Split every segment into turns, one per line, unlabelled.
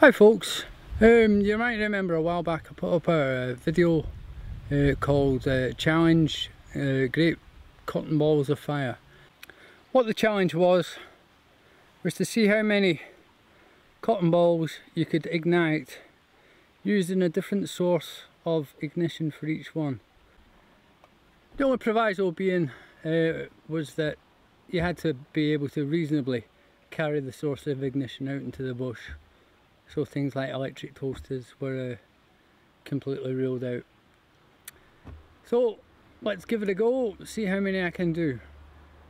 Hi folks, you might remember a while back I put up a video called Challenge Great Cotton Balls of Fire. What the challenge was to see how many cotton balls you could ignite using a different source of ignition for each one. The only proviso being was that you had to be able to reasonably carry the source of ignition out into the bush. So things like electric toasters were completely ruled out. So let's give it a go, see how many I can do.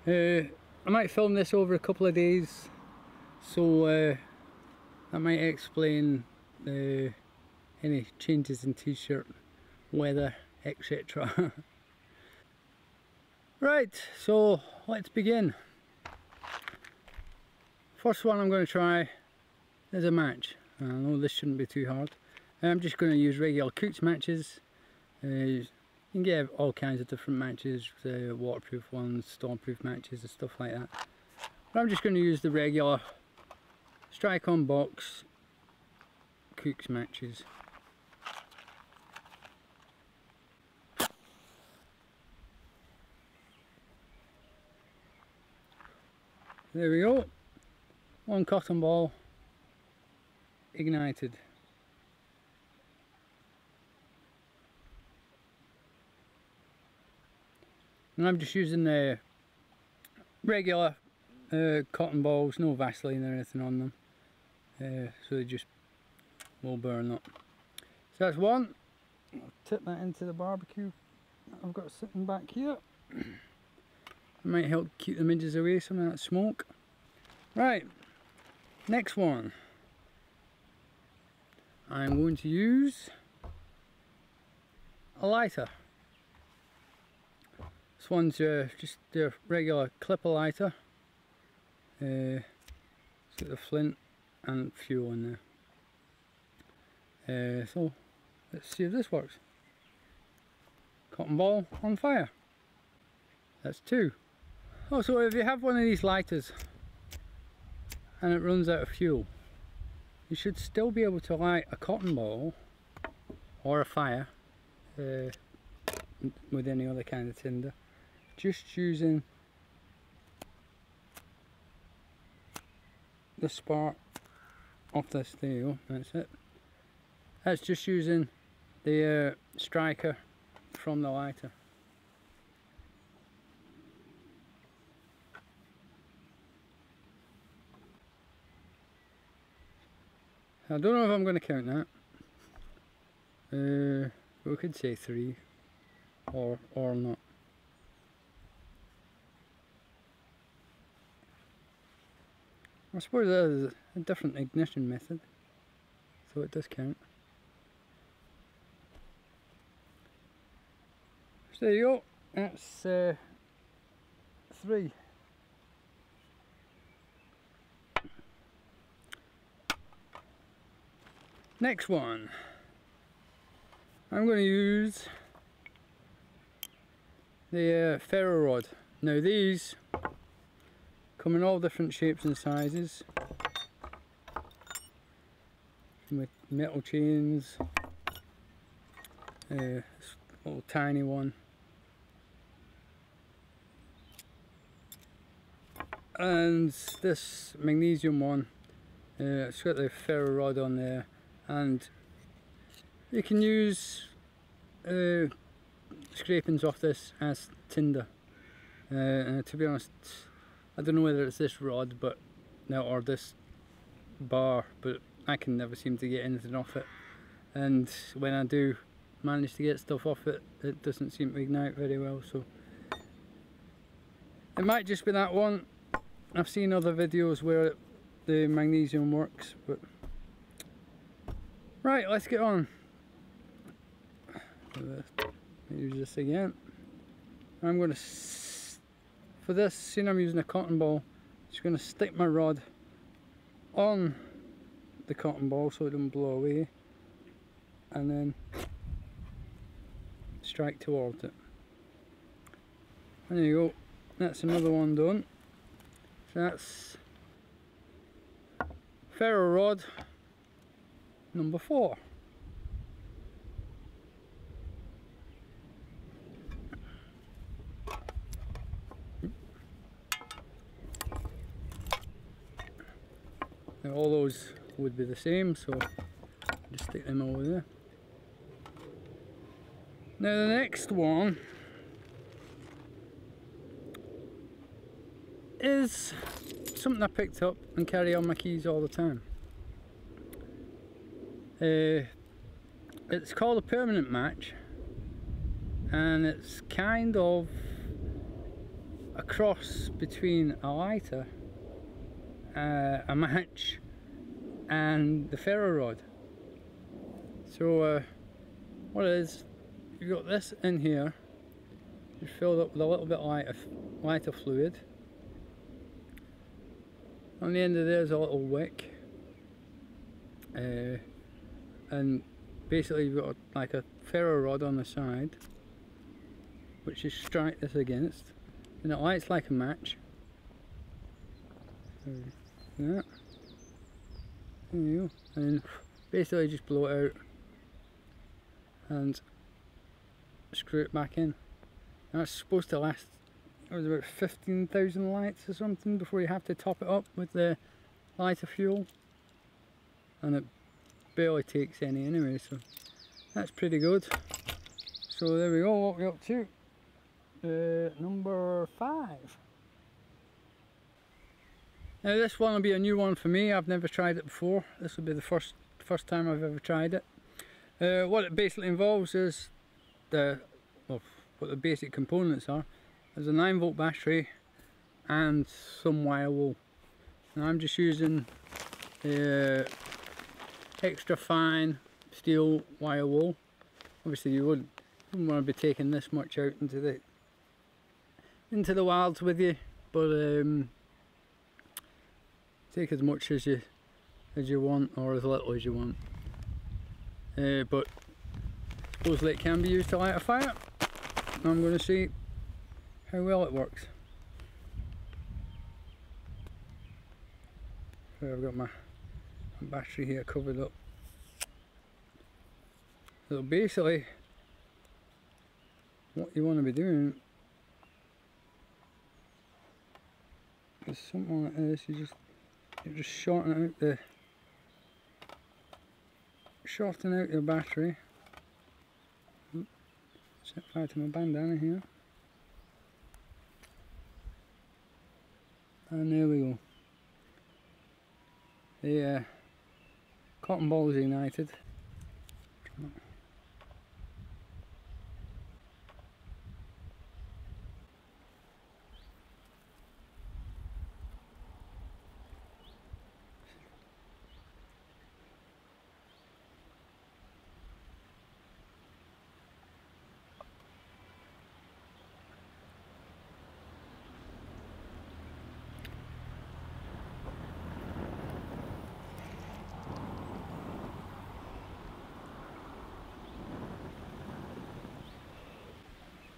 I might film this over a couple of days, so that might explain any changes in t-shirt, weather, etc. Right, so let's begin. First one I'm going to try is a match. I know this shouldn't be too hard. I'm just going to use regular Coots matches. You can get all kinds of different matches, waterproof ones, stormproof matches and stuff like that. But I'm just going to use the regular strike on box Coots matches. There we go. One cotton ball ignited. And I'm just using the regular cotton balls, no Vaseline or anything on them, so they just will burn up. So that's one. I'll tip that into the barbecue I've got sitting back here. It might help keep the midges away, some of that smoke. Right, next one. I'm going to use a lighter. This one's just the regular clipper lighter. It's got the flint and fuel in there. So let's see if this works. Cotton ball on fire. That's two. Also, if you have one of these lighters and it runs out of fuel, you should still be able to light a cotton ball or a fire with any other kind of tinder, just using the spark off this. There you go, that's it. That's just using the striker from the lighter. I don't know if I'm going to count that. We could say 3 or not. I suppose there's a different ignition method, so it does count. So there you go, that's 3. Next one, I'm going to use the Ferro Rod. Now these come in all different shapes and sizes, with metal chains, this little tiny one, and this magnesium one. It's got the Ferro Rod on there, and you can use scrapings off this as tinder. And to be honest, I don't know whether it's this rod or this bar, but I can never seem to get anything off it, and when I do manage to get stuff off it, it doesn't seem to ignite very well. So it might just be that one. I've seen other videos where the magnesium works, but right, let's get on. Use this again. I'm going to, for this, seeing I'm using a cotton ball, just going to stick my rod on the cotton ball so it doesn't blow away, and then strike towards it. And there you go, that's another one done. So that's Ferro Rod number 4. Now all those would be the same, so just stick them over there. Now the next one is something I picked up and carry on my keys all the time. It's called a permanent match, and it's kind of a cross between a lighter, a match, and the Ferro Rod. So what it is, you've got this in here, it's filled up with a little bit lighter fluid. On the end of there is a little wick, and basically you've got like a ferro rod on the side, which you strike this against, and it lights like a match. So, yeah. There you go. And basically just blow it out and screw it back in. Now it's supposed to last, it was about 15,000 lights or something before you have to top it up with the lighter fuel, and it barely takes any anyway, so that's pretty good. So there we go, what we're up to. Number 5. Now this one will be a new one for me. I've never tried it before. This will be the first time I've ever tried it. What it basically involves is what the basic components are. There's a 9-volt battery and some wire wool. Now I'm just using extra fine steel wire wool. Obviously you wouldn't want to be taking this much out into the wilds with you, but take as much as you want, or as little as you want. But supposedly it can be used to light a fire. I'm going to see how well it works. So I've got my battery here covered up. So basically what you want to be doing is something like this. You're just shorting out your battery. Set fire to my bandana here, and there we go. The cotton ball is ignited.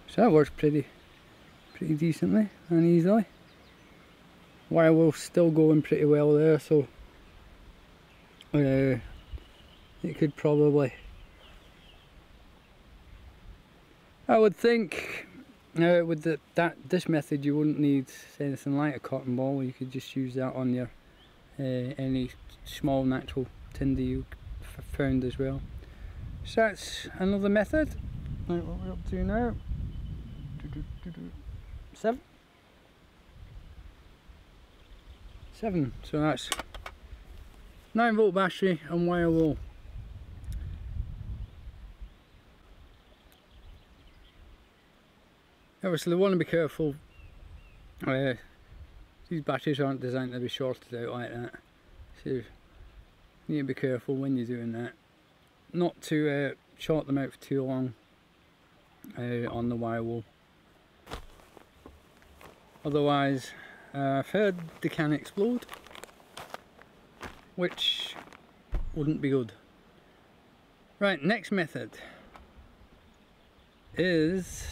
So that works pretty decently and easily. Wire will still going pretty well there, so it could probably, I would think, with this method you wouldn't need anything like a cotton ball. You could just use that on your any small natural tinder you found as well. So that's another method. Right, what we're up to now. 7. So that's 9-volt battery and wire wool. Obviously you want to be careful. These batteries aren't designed to be shorted out like that, so you need to be careful when you're doing that, not to short them out for too long on the wire wool. Otherwise, I've heard they can explode, which wouldn't be good. Right, next method is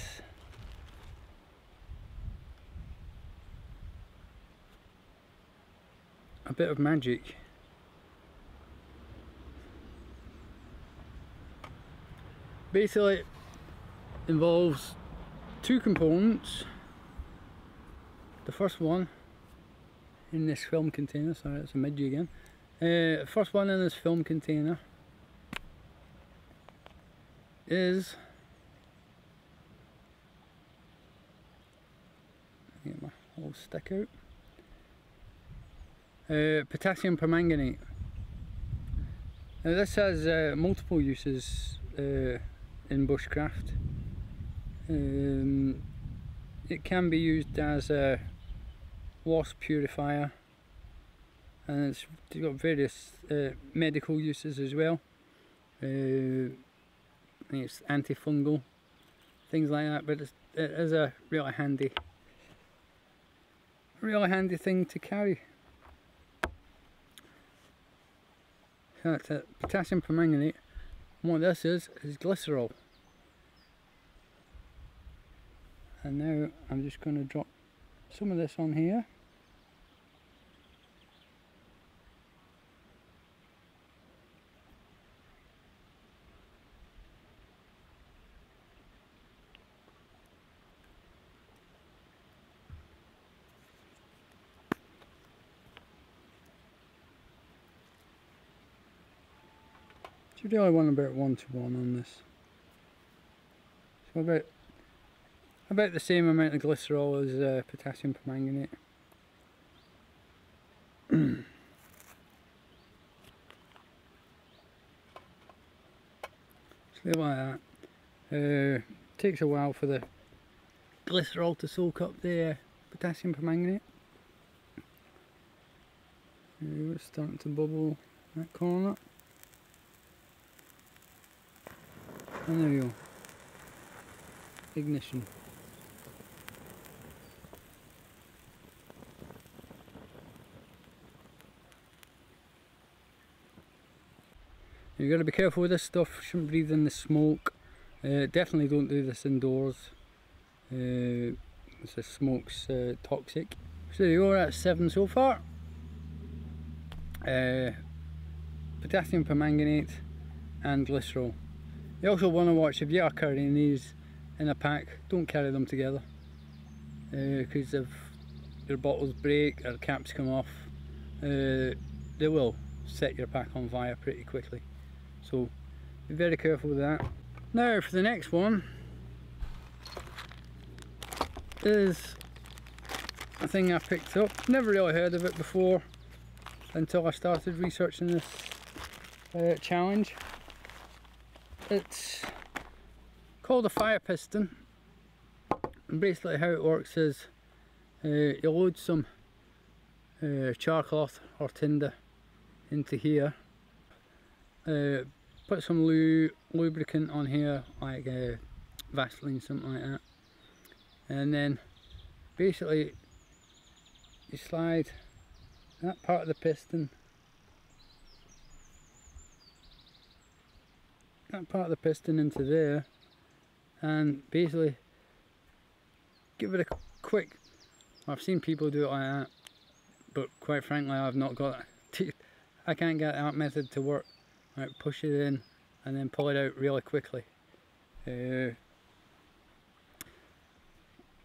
a bit of magic. basically involves two components. The first one in this film container, sorry that's a midgie again. First one in this film container is, get my whole stick out, potassium permanganate. Now this has multiple uses in bushcraft. It can be used as a wasp purifier, and it's got various medical uses as well. I think it's antifungal, things like that, but it is a really handy thing to carry. So that's it, potassium permanganate. And what this is glycerol. And now I'm just going to drop some of this on here. You really want about 1:1 on this. So about the same amount of glycerol as potassium permanganate. Just leave it like that. Takes a while for the glycerol to soak up the potassium permanganate. It's starting to bubble that corner. And there we go. Ignition. You've got to be careful with this stuff, shouldn't breathe in the smoke. Definitely don't do this indoors. The smoke's toxic. So there you go, that's 7 so far. Potassium permanganate and glycerol. You also want to watch, if you are carrying these in a pack, don't carry them together, because if your bottles break or caps come off, they will set your pack on fire pretty quickly. So be very careful with that. Now for the next one is a thing I picked up. Never really heard of it before until I started researching this challenge. It's called a fire piston, and basically how it works is you load some char cloth or tinder into here, put some lubricant on here, like Vaseline, something like that, and then basically you slide that part of the piston into there, and basically give it a quick, I've seen people do it like that, but quite frankly I've not got it. I can't get that method to work. Right, push it in and then pull it out really quickly.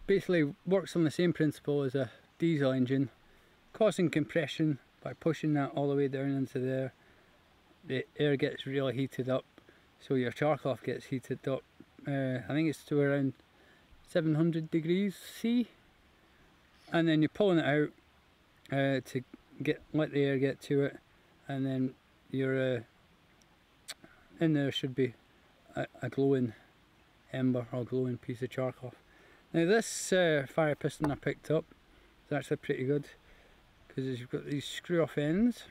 Basically works on the same principle as a diesel engine, causing compression by pushing that all the way down into there. The air gets really heated up, so your char cloth gets heated up. I think it's to around 700 degrees C, and then you're pulling it out to let the air get to it, and then you're in there should be a glowing ember or glowing piece of char cloth. Now this fire piston I picked up is actually pretty good, because you've got these screw off ends,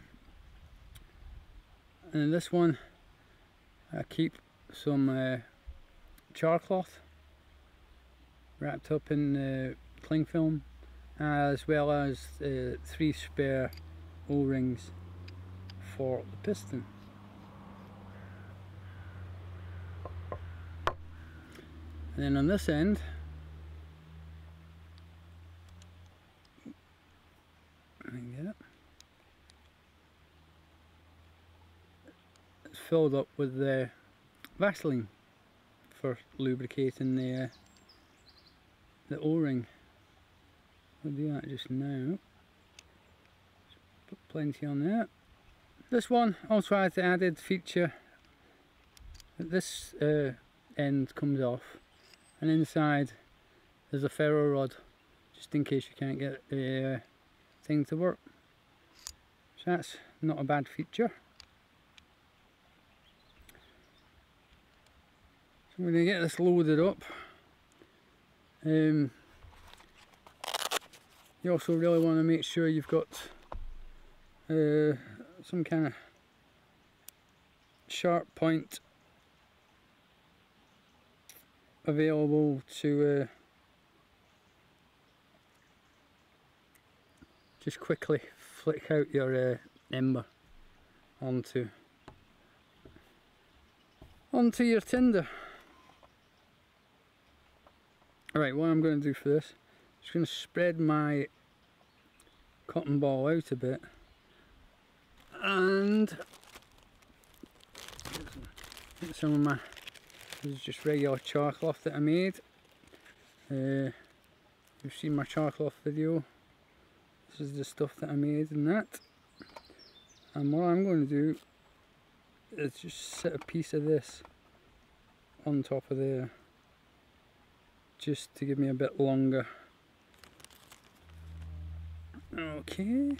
and in this one I keep some char cloth wrapped up in cling film, as well as 3 spare O-rings for the piston. And then on this end, I can get it, it's filled up with Vaseline. for lubricating the O-ring. I'll do that just now. Put plenty on there. This one also has the added feature that this end comes off, and inside there's a ferro rod, just in case you can't get the thing to work. So that's not a bad feature. So I'm going to get this loaded up. You also really want to make sure you've got some kind of sharp point available to just quickly flick out your ember onto your tinder. Alright, what I'm going to do for this, I'm just going to spread my cotton ball out a bit and get some of my, this is just regular charcloth that I made. You've seen my charcloth video. This is the stuff that I made in that. And what I'm going to do is just set a piece of this on top of there, just to give me a bit longer. Okay.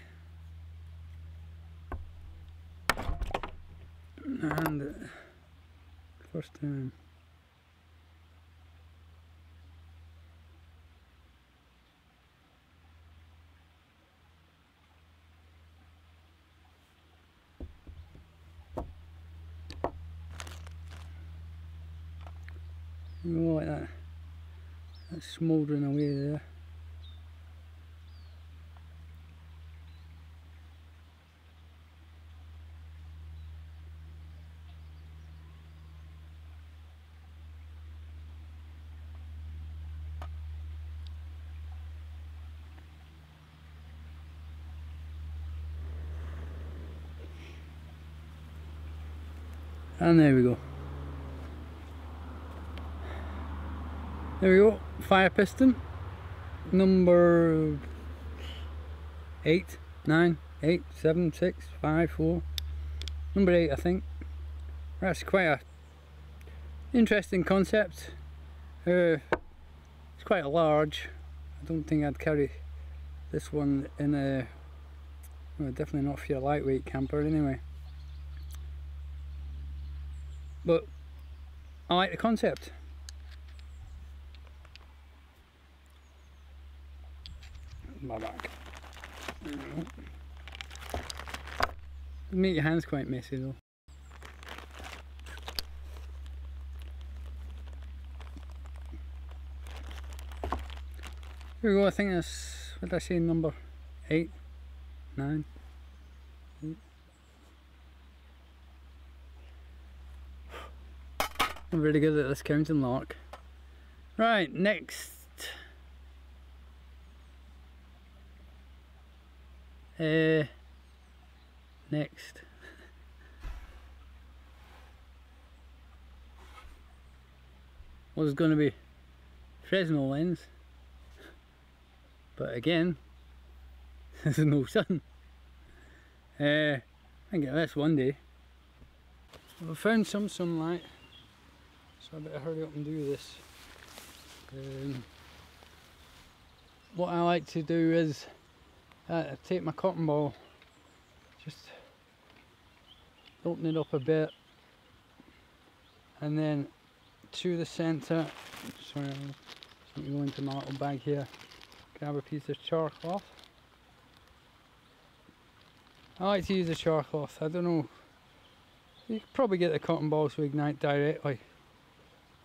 And first time. Go like that. That's smouldering away there. And there we go. There we go, fire piston number 8, 9, 8, 7, 6, 5, 4, number 8 I think. That's quite a interesting concept. It's quite large. I don't think I'd carry this one in a, well, definitely not for your lightweight camper anyway. But I like the concept. My back. Make your hands quite messy though. Here we go, I think that's, what did I say, number 8, 9, 8. I'm really good at this counting lark. Right, next. Next. Was going to be Fresnel lens, but again, there's no sun. I can get this one day. I've found some sunlight, so I better hurry up and do this. What I like to do is take my cotton ball, just open it up a bit, and then to the centre, sorry, let me go into my little bag here, grab a piece of charcloth. I like to use the charcloth. I don't know, you could probably get the cotton balls to ignite directly,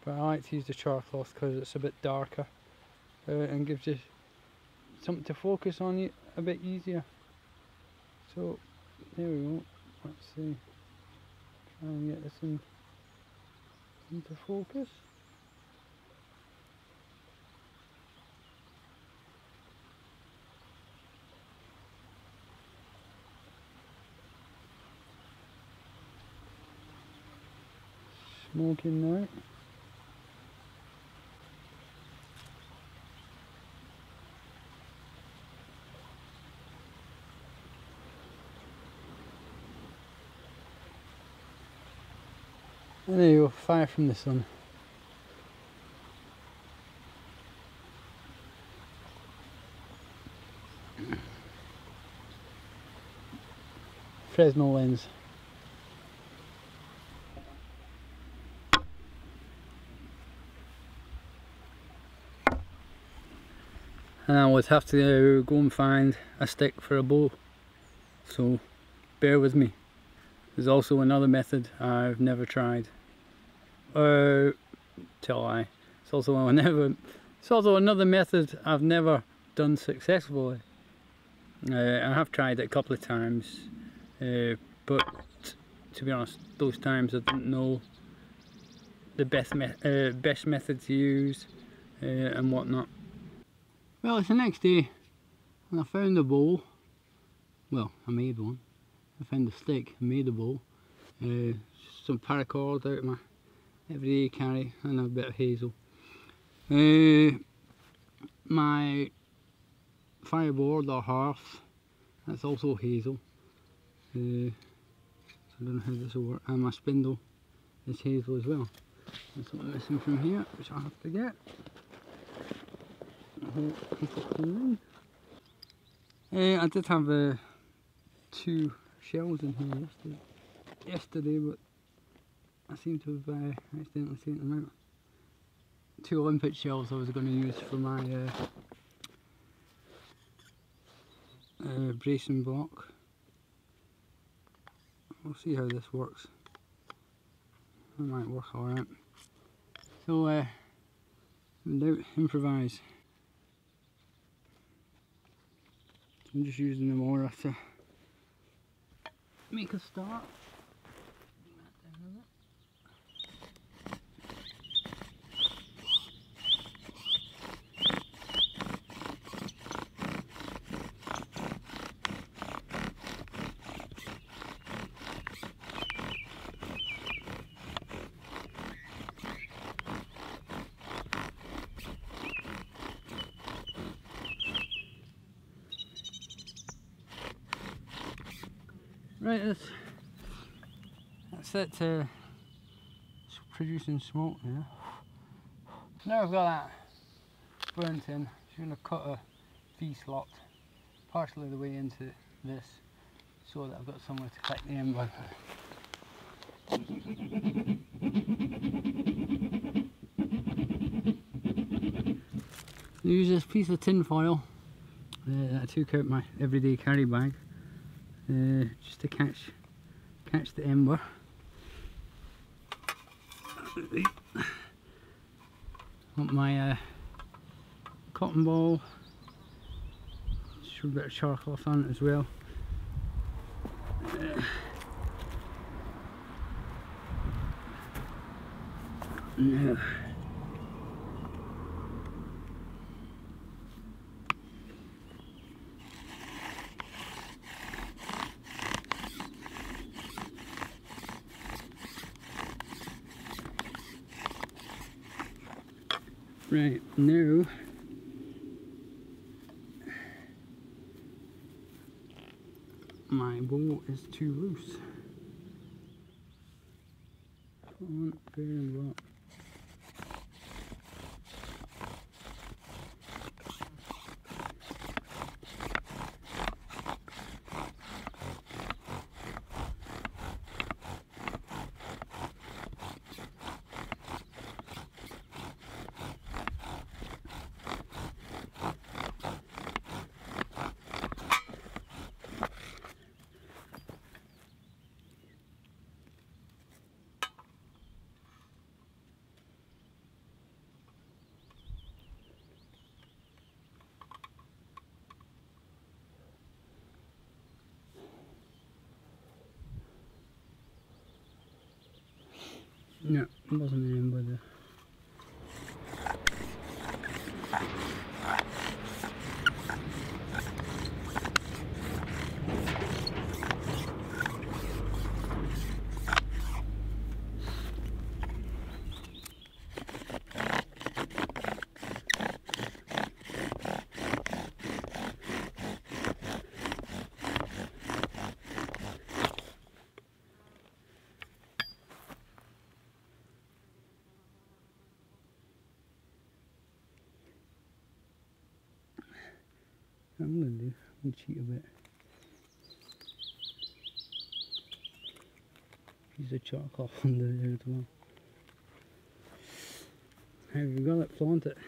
but I like to use the charcloth because it's a bit darker and gives you something to focus on you a bit easier. So there we go. Let's see, try and get this into focus. Smoking now. And there you go, fire from the sun. Fresnel lens. And I would have to go and find a stick for a bow, so bear with me. There's also another method I've never tried. Tell I. It's also another method I've never done successfully. I have tried it a couple of times, but to be honest, those times I didn't know the best method to use and whatnot. Well, it's the next day and I found a bowl. Well, I made one. I found a stick and made a bowl. Some paracord out of my everyday carry and a bit of hazel. My fireboard or hearth, that's also hazel. So I don't know how this will work. And my spindle is hazel as well. There's something missing from here which I'll have to get. I did have 2 shells in here yesterday, but I seem to have accidentally taken them out. 2 Olympic shells I was going to use for my bracing block. We'll see how this works. It might work alright. So, in doubt, improvise. I'm just using the mortar to make a start. Right, that's it, producing smoke now. Now I've got that burnt in, just going to cut a V-slot partially the way into this so that I've got somewhere to collect the ember. Use this piece of tin foil that I took out my everyday carry bag. Just to catch the ember. Want my cotton ball. Just a bit of charcoal on it as well. Now, right, now my bowl is too loose. Come on, bearing block. No, it wasn't in with the... I'm going to cheat a bit. Piece of chocolate under there as well. Have you got it? Flaunt it.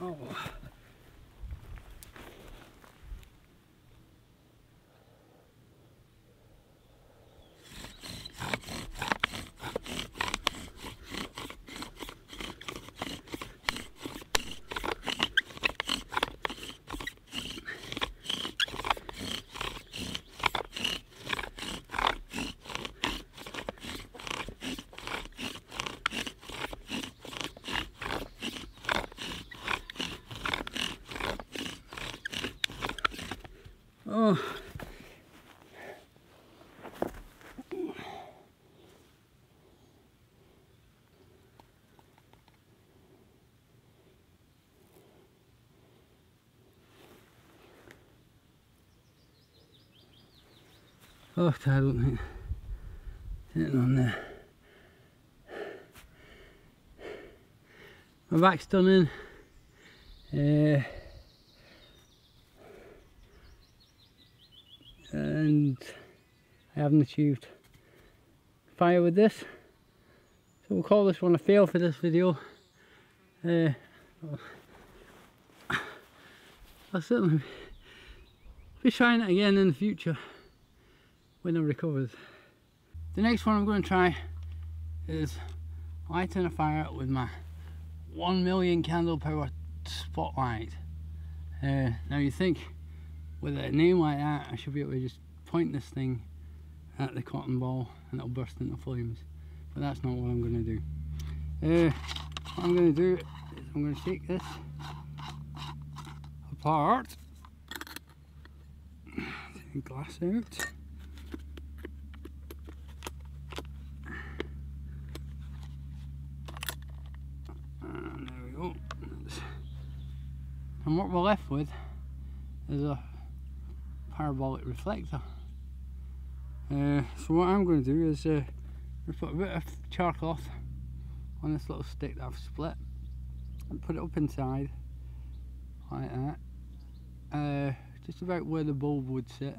Oh. Oh. Oh, I don't think sitting on there. My back's done in. And I haven't achieved fire with this, so we'll call this one a fail for this video. I'll certainly be trying it again in the future when I'm recovered. The next one I'm going to try is lighting a fire with my 1,000,000 candle power spotlight. Now you think with a name like that I should be able to just point this thing at the cotton ball and it'll burst into flames, but that's not what I'm going to do. What I'm going to do is I'm going to take this apart, take the glass out, and there we go. And what we're left with is a parabolic reflector. So what I'm going to do is put a bit of char cloth on this little stick that I've split and put it up inside like that, just about where the bulb would sit,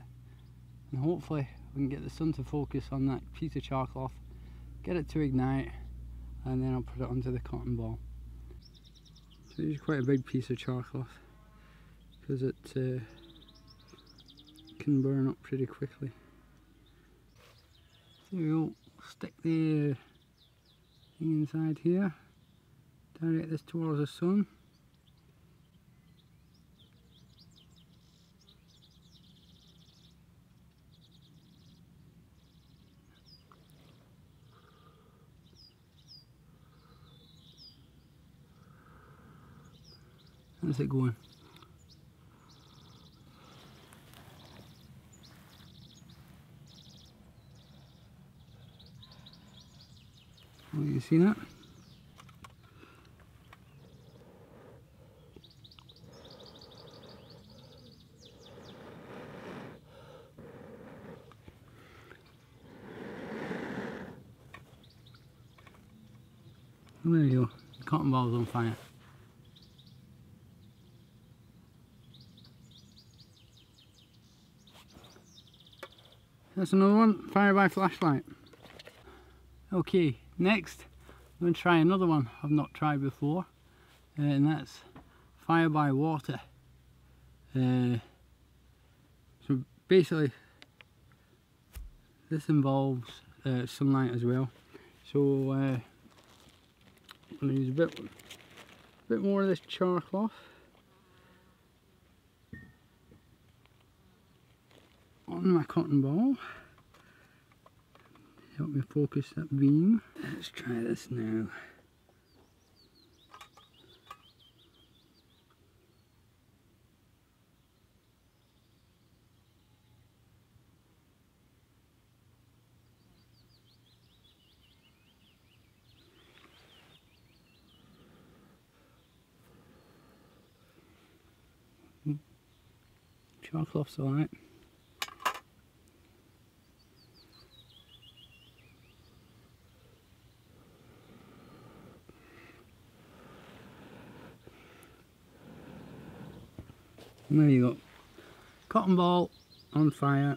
and hopefully we can get the sun to focus on that piece of char cloth, get it to ignite, and then I'll put it onto the cotton ball. So it's quite a big piece of char cloth because it can burn up pretty quickly. So we'll stick the thing inside here, direct this towards the sun. How's it going? Oh, you see that? There you go, the cotton ball's on fire. That's another one, fire by flashlight. Okay, next I'm going to try another one I've not tried before, and that's fire by water. So basically this involves sunlight as well, so I'm going to use a bit more of this char cloth on my cotton ball. Help me focus that beam. Let's try this now. charcoal off the light. And there you go, cotton ball on fire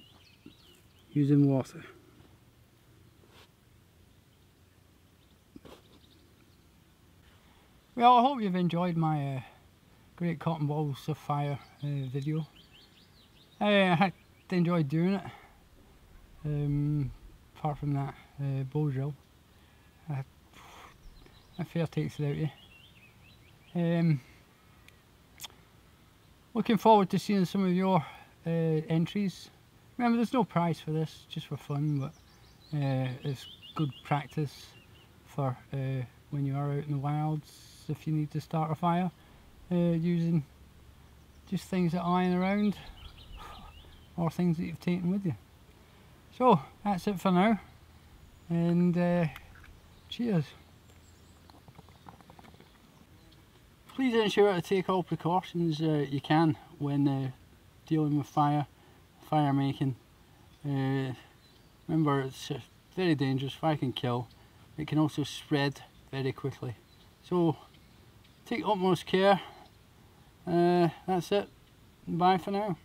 using water. Well, I hope you've enjoyed my great cotton balls of fire video. I enjoyed doing it. Apart from that bow drill, a fair takes it out of you. Looking forward to seeing some of your entries. Remember, there's no prize for this, just for fun, but it's good practice for when you are out in the wilds, if you need to start a fire, using just things that are lying around or things that you've taken with you. So that's it for now, and cheers. Please ensure to take all precautions you can when dealing with fire making. Remember, it's very dangerous. Fire can kill. It can also spread very quickly. So take utmost care. That's it. Bye for now.